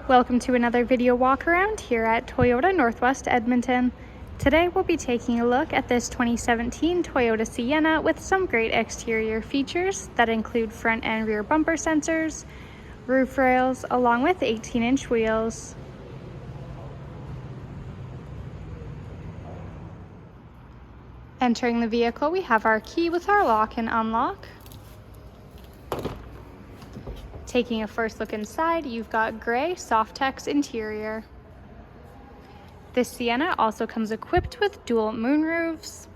Welcome to another video walk around here at Toyota Northwest Edmonton. Today we'll be taking a look at this 2017 Toyota Sienna with some great exterior features that include front and rear bumper sensors, roof rails, along with 18-inch wheels. Entering the vehicle, we have our key with our lock and unlock. Taking a first look inside, you've got gray Softex interior. This Sienna also comes equipped with dual moonroofs,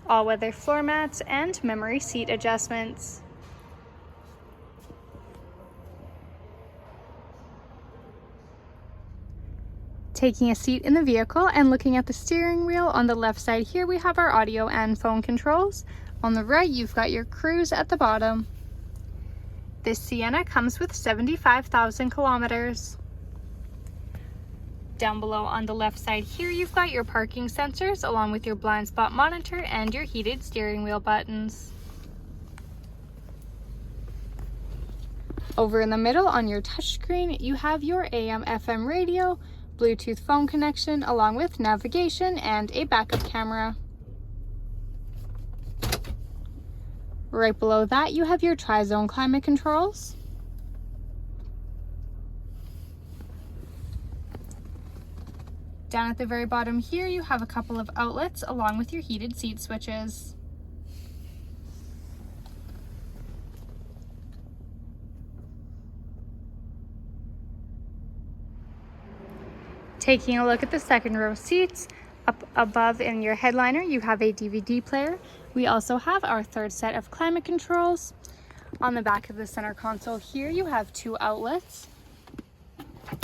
all-weather floor mats, and memory seat adjustments. Taking a seat in the vehicle and looking at the steering wheel, on the left side here we have our audio and phone controls. On the right, you've got your cruise at the bottom. This Sienna comes with 75,000 kilometers. Down below on the left side here, you've got your parking sensors along with your blind spot monitor and your heated steering wheel buttons. Over in the middle on your touchscreen, you have your AM/FM radio, Bluetooth phone connection, along with navigation and a backup camera. Right below that, you have your tri-zone climate controls. Down at the very bottom here, you have a couple of outlets along with your heated seat switches. Taking a look at the second row seats, up above in your headliner, you have a DVD player. We also have our third set of climate controls. On the back of the center console here, you have two outlets.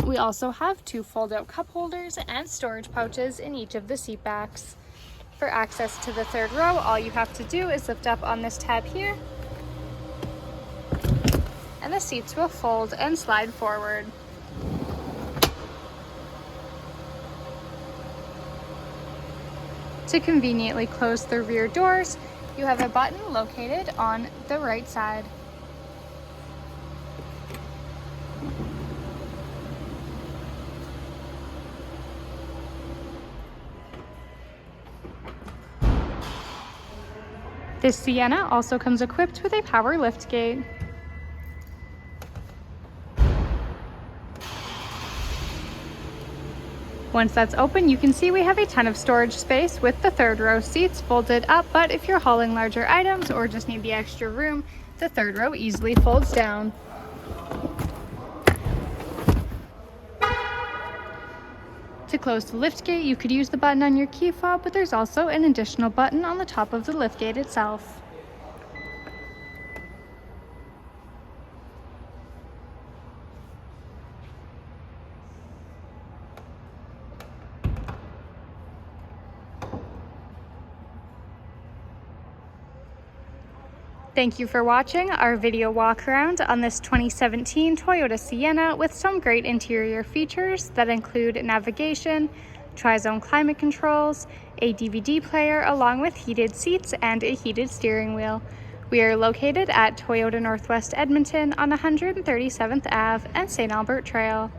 We also have two fold-out cup holders and storage pouches in each of the seat backs. For access to the third row, all you have to do is lift up on this tab here, and the seats will fold and slide forward. To conveniently close the rear doors, you have a button located on the right side. This Sienna also comes equipped with a power liftgate. Once that's open, you can see we have a ton of storage space with the third row seats folded up, but if you're hauling larger items or just need the extra room, the third row easily folds down. To close the liftgate, you could use the button on your key fob, but there's also an additional button on the top of the liftgate itself. Thank you for watching our video walk around on this 2017 Toyota Sienna with some great interior features that include navigation, tri-zone climate controls, a DVD player, along with heated seats and a heated steering wheel. We are located at Toyota Northwest Edmonton on 137th Ave and St. Albert Trail.